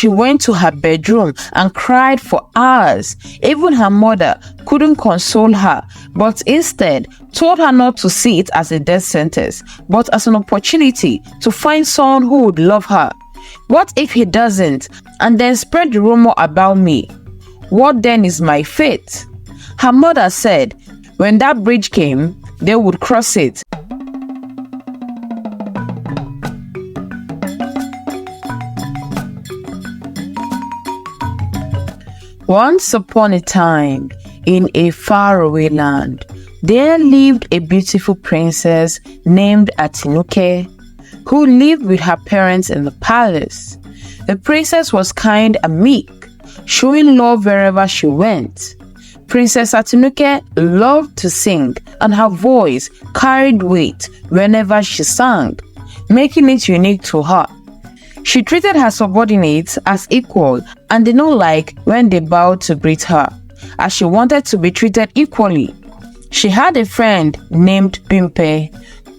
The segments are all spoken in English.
She went to her bedroom and cried for hours. Even her mother couldn't console her, but instead told her not to see it as a death sentence, but as an opportunity to find someone who would love her. What if he doesn't, and then spread the rumor about me? What then is my fate? Her mother said when that bridge came, they would cross it. Once upon a time, in a faraway land, there lived a beautiful princess named Atinuke, who lived with her parents in the palace. The princess was kind and meek, showing love wherever she went. Princess Atinuke loved to sing, and her voice carried weight whenever she sang, making it unique to her. She treated her subordinates as equal and did not like when they bowed to greet her, as she wanted to be treated equally. She had a friend named Bimpe,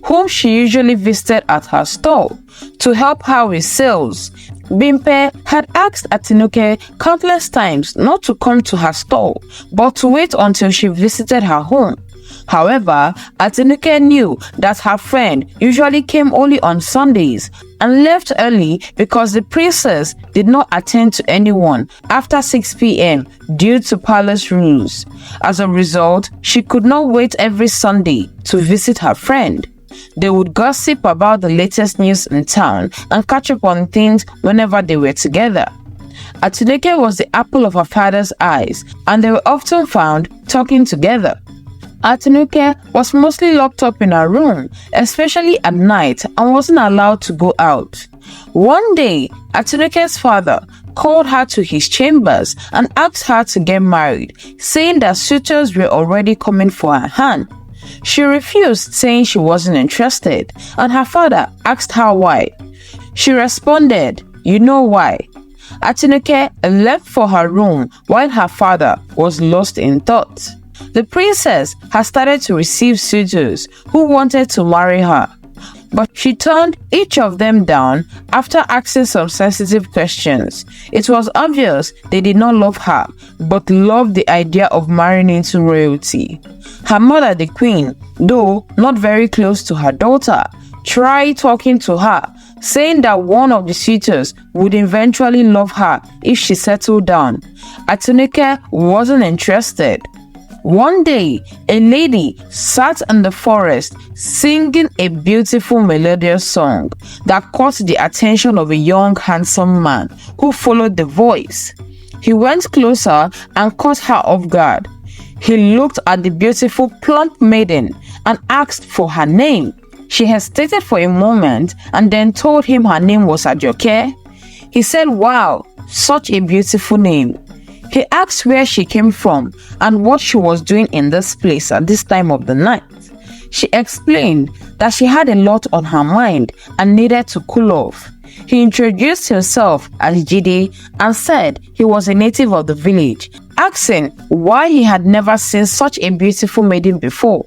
whom she usually visited at her stall to help her with sales. Bimpe had asked Atinuke countless times not to come to her stall, but to wait until she visited her home. However, Atinuke knew that her friend usually came only on Sundays and left early because the princess did not attend to anyone after 6 p.m. due to palace rules. As a result, she could not wait every Sunday to visit her friend. They would gossip about the latest news in town and catch up on things whenever they were together. Atinuke was the apple of her father's eyes, and they were often found talking together. Atinuke was mostly locked up in her room, especially at night, and wasn't allowed to go out. One day, Atinuke's father called her to his chambers and asked her to get married, saying that suitors were already coming for her hand. She refused, saying she wasn't interested, and her father asked her why. She responded, "You know why." Atinuke left for her room while her father was lost in thought. The princess had started to receive suitors who wanted to marry her, but she turned each of them down after asking some sensitive questions. It was obvious they did not love her, but loved the idea of marrying into royalty. Her mother, the queen, though not very close to her daughter, tried talking to her, saying that one of the suitors would eventually love her if she settled down. Atinuke wasn't interested. One day, a lady sat in the forest singing a beautiful melodious song that caught the attention of a young handsome man who followed the voice. He went closer and caught her off guard. He looked at the beautiful plump maiden and asked for her name. She hesitated for a moment and then told him her name was Ajoke. He said, "Wow, such a beautiful name." He asked where she came from and what she was doing in this place at this time of the night. She explained that she had a lot on her mind and needed to cool off. He introduced himself as Jide and said he was a native of the village, asking why he had never seen such a beautiful maiden before.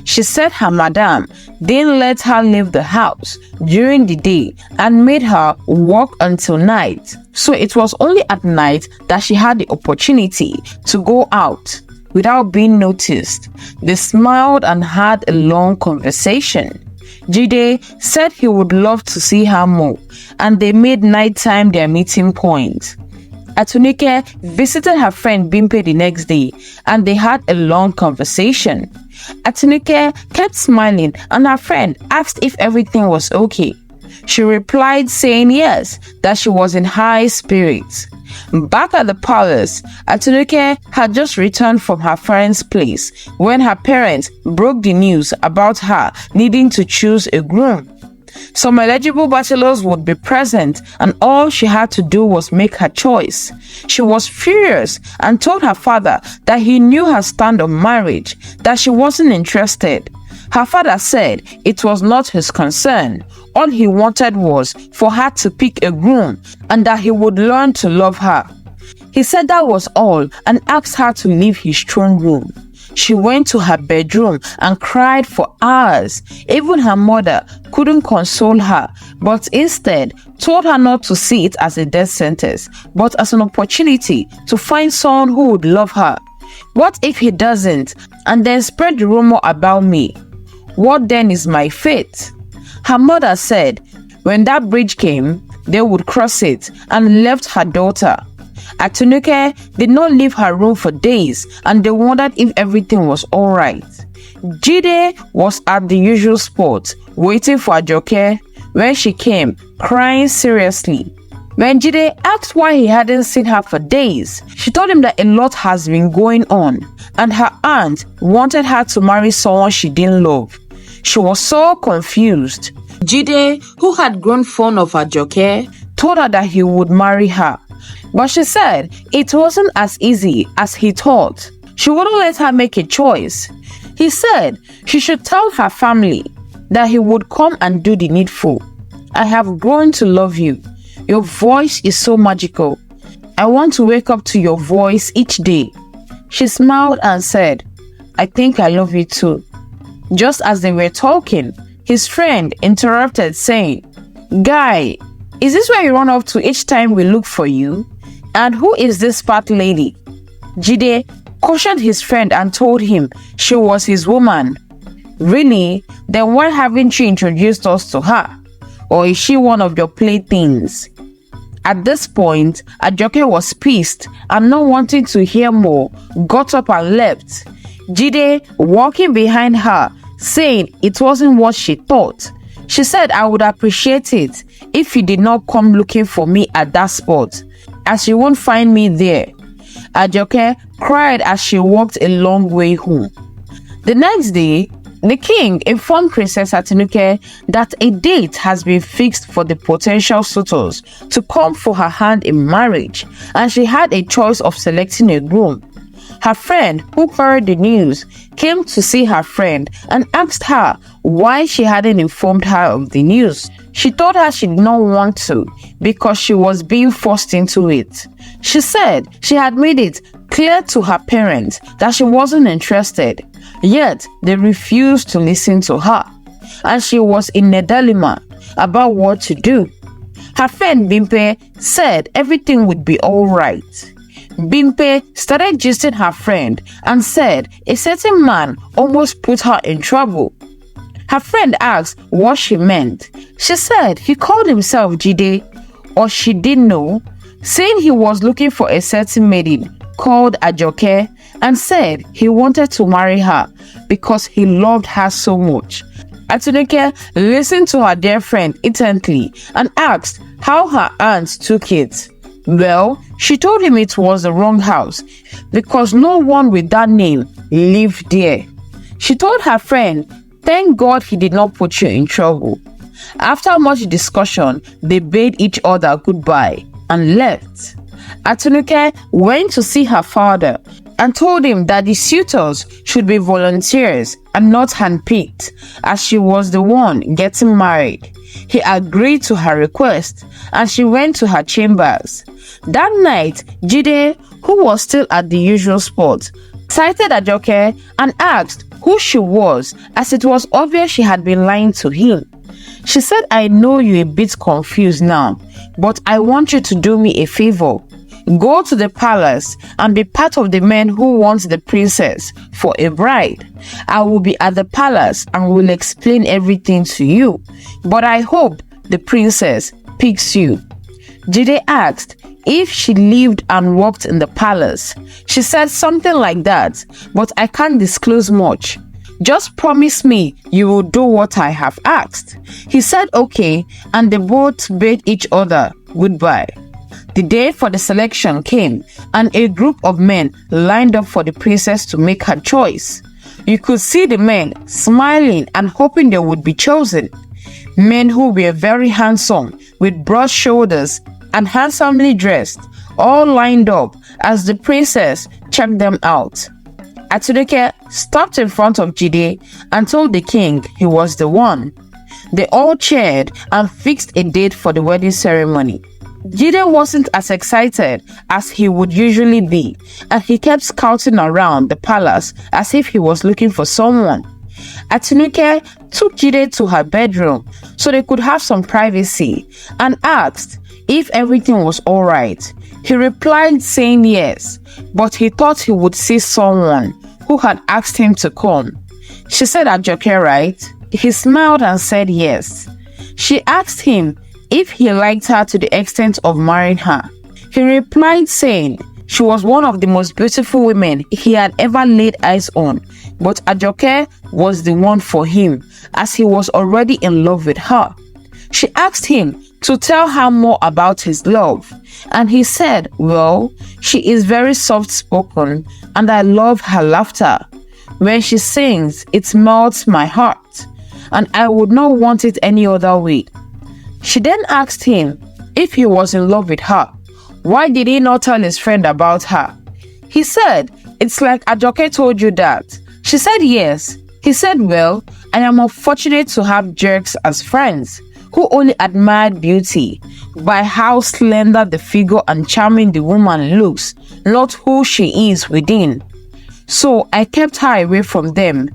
She said her madam didn't let her leave the house during the day and made her work until night. So it was only at night that she had the opportunity to go out without being noticed. They smiled and had a long conversation. Jide said he would love to see her more, and they made nighttime their meeting point. Atinuke visited her friend Bimpe the next day, and they had a long conversation. Atinuke kept smiling, and her friend asked if everything was okay. She replied saying yes, that she was in high spirits. Back at the palace, Atinuke had just returned from her friend's place when her parents broke the news about her needing to choose a groom. Some eligible bachelors would be present, and all she had to do was make her choice. She was furious and told her father that he knew her stand on marriage, that she wasn't interested. Her father said it was not his concern. All he wanted was for her to pick a groom and that he would learn to love her. He said that was all and asked her to leave his throne room. She went to her bedroom and cried for hours. Even her mother couldn't console her, but instead told her not to see it as a death sentence, but as an opportunity to find someone who would love her. What if he doesn't, and then spread the rumor about me? What then is my fate? Her mother said when that bridge came, they would cross it, and left her daughter. Atinuke did not leave her room for days, and they wondered if everything was alright. Jide was at the usual spot, waiting for Ajoke when she came, crying seriously. When Jide asked why he hadn't seen her for days, she told him that a lot has been going on, and her aunt wanted her to marry someone she didn't love. She was so confused. Jide, who had grown fond of Ajoke, told her that he would marry her. But she said it wasn't as easy as he thought. She wouldn't let her make a choice. He said she should tell her family that he would come and do the needful. I have grown to love you. Your voice is so magical. I want to wake up to your voice each day. She smiled and said, I think I love you too. Just as they were talking, his friend interrupted saying, Guy, is this where you run off to each time we look for you? And who is this fat lady? Jide cautioned his friend and told him she was his woman. Really? Then why haven't you introduced us to her? Or is she one of your playthings? At this point, Ajoke was pissed and not wanting to hear more, got up and left. Jide walking behind her, saying it wasn't what she thought. She said I would appreciate it if you did not come looking for me at that spot, as you won't find me there. Ajoke cried as she walked a long way home. The next day, the king informed Princess Atinuke that a date has been fixed for the potential suitors to come for her hand in marriage, and she had a choice of selecting a groom. Her friend, who heard the news, came to see her friend and asked her why she hadn't informed her of the news. She told her she did not want to because she was being forced into it. She said she had made it clear to her parents that she wasn't interested, yet they refused to listen to her, and she was in a dilemma about what to do. Her friend Bimpe said everything would be alright. Bimpe started gisting her friend and said a certain man almost put her in trouble. Her friend asked what she meant. She said he called himself Jide, or she didn't know, saying he was looking for a certain maiden called Ajoke, and said he wanted to marry her because he loved her so much. Atinuke listened to her dear friend intently and asked how her aunt took it. Well, she told him it was the wrong house because no one with that name lived there. She told her friend, thank God he did not put you in trouble. After much discussion, they bade each other goodbye and left. Atinuke went to see her father and told him that the suitors should be volunteers and not handpicked, as she was the one getting married. He agreed to her request and she went to her chambers. That night, Jide, who was still at the usual spot, sighted Ajoke and asked who she was, as it was obvious she had been lying to him. She said, I know you're a bit confused now, but I want you to do me a favor. Go to the palace and be part of the men who want the princess for a bride. I will be at the palace and will explain everything to you, but I hope the princess picks you. Jide asked if she lived and worked in the palace. She said something like that, but I can't disclose much. Just promise me you will do what I have asked. He said okay, and they both bade each other goodbye. The day for the selection came, and a group of men lined up for the princess to make her choice. You could see the men smiling and hoping they would be chosen. Men who were very handsome, with broad shoulders and handsomely dressed, all lined up as the princess checked them out. Atinuke stopped in front of Jide and told the king he was the one. They all cheered and fixed a date for the wedding ceremony. Jide wasn't as excited as he would usually be, and he kept scouting around the palace as if he was looking for someone. Atinuke took Jide to her bedroom so they could have some privacy and asked if everything was alright. He replied saying yes, but he thought he would see someone who had asked him to come. She said, "Ajoke, right?" He smiled and said yes. She asked him if he liked her to the extent of marrying her. He replied saying she was one of the most beautiful women he had ever laid eyes on, but Ajoke was the one for him as he was already in love with her. She asked him to tell her more about his love, and he said, "Well, she is very soft-spoken and I love her laughter. When she sings, it melts my heart, and I would not want it any other way." She then asked him if he was in love with her. Why did he not tell his friend about her? He said, "It's like Ajoke told you that." She said yes. He said, "Well, I am unfortunate to have jerks as friends who only admired beauty by how slender the figure and charming the woman looks, not who she is within. So I kept her away from them.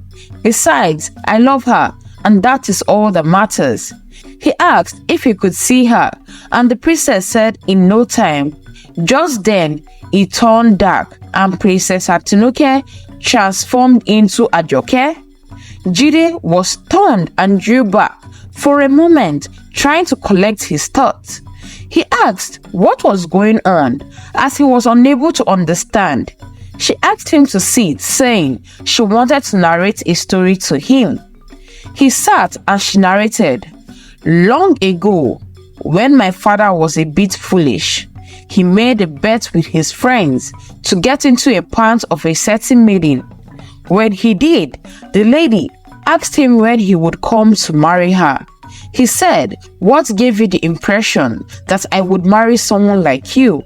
Besides, I love her, and that is all that matters." He asked if he could see her, and the princess said in no time. Just then, it turned dark, and Princess Atinuke transformed into Ajoke. Jide was stunned and drew back for a moment, trying to collect his thoughts. He asked what was going on, as he was unable to understand. She asked him to sit, saying she wanted to narrate a story to him. He sat and she narrated. "Long ago, when my father was a bit foolish, he made a bet with his friends to get into a pant of a certain maiden. When he did, the lady asked him when he would come to marry her. He said, 'What gave you the impression that I would marry someone like you?'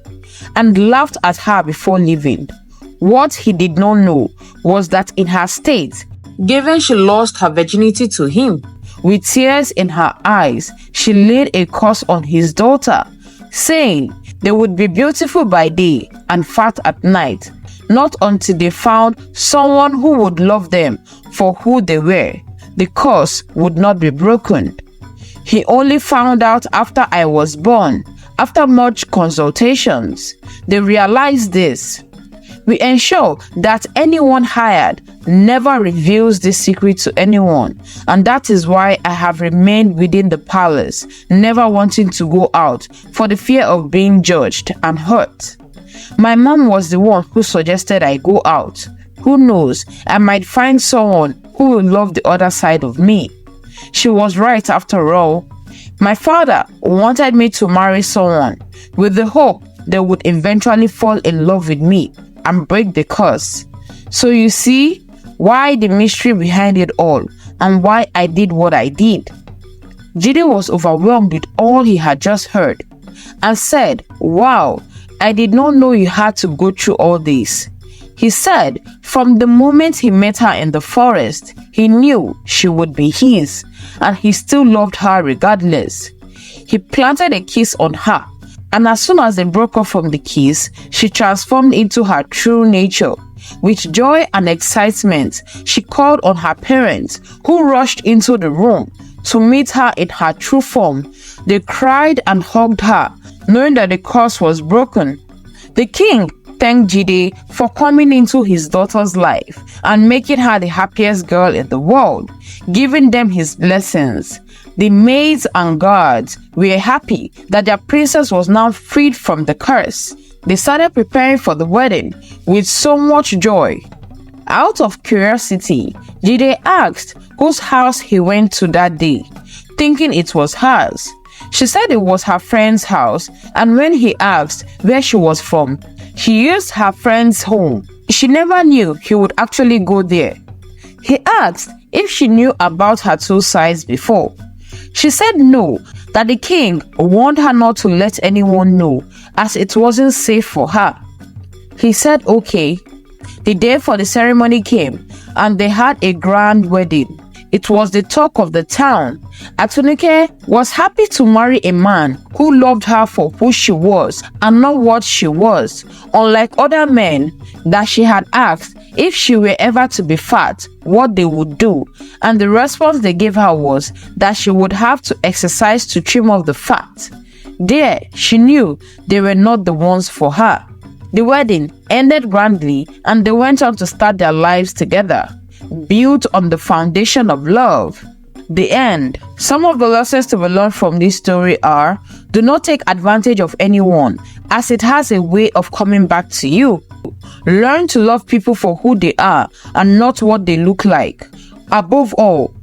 and laughed at her before leaving. What he did not know was that in her state, given she lost her virginity to him, with tears in her eyes, she laid a curse on his daughter, saying they would be beautiful by day and fat at night, not until they found someone who would love them for who they were. The curse would not be broken. He only found out after I was born, after much consultations. They realized this. We ensure that anyone hired never reveals this secret to anyone, and that is why I have remained within the palace, never wanting to go out for the fear of being judged and hurt. My mom was the one who suggested I go out. Who knows, I might find someone who will love the other side of me. She was right after all. My father wanted me to marry someone with the hope they would eventually fall in love with me and break the curse. So you see why the mystery behind it all and why I did what I did." Jide was overwhelmed with all he had just heard and said, "Wow, I did not know you had to go through all this." He said from the moment he met her in the forest, he knew she would be his, and he still loved her regardless. He planted a kiss on her, and as soon as they broke off from the kiss, she transformed into her true nature. With joy and excitement, she called on her parents, who rushed into the room to meet her in her true form. They cried and hugged her, knowing that the curse was broken. The king thanked Jide for coming into his daughter's life and making her the happiest girl in the world, giving them his blessings. The maids and guards were happy that their princess was now freed from the curse. They started preparing for the wedding with so much joy. Out of curiosity, Jide asked whose house he went to that day, thinking it was hers. She said it was her friend's house, and when he asked where she was from, she used her friend's home. She never knew he would actually go there. He asked if she knew about her two sides before. She said no, that the king warned her not to let anyone know, as it wasn't safe for her. He said okay. The day for the ceremony came, and they had a grand wedding. It was the talk of the town. Atunuke was happy to marry a man who loved her for who she was and not what she was. Unlike other men that she had asked if she were ever to be fat, what they would do, and the response they gave her was that she would have to exercise to trim off the fat. There, she knew they were not the ones for her. The wedding ended grandly and they went on to start their lives together, built on the foundation of love. The end. Some of the lessons to be learned from this story are: do not take advantage of anyone, as it has a way of coming back to you. Learn to love people for who they are and not what they look like. Above all,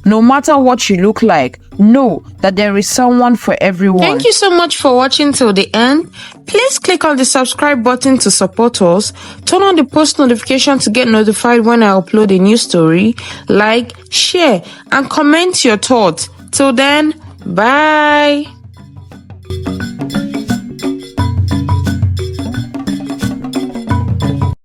no matter what you look like, know that there is someone for everyone. Thank you so much for watching till the end. Please click on the subscribe button to support us. Turn on the post notification to get notified when I upload a new story. Like, share, and comment your thoughts. Till then, bye.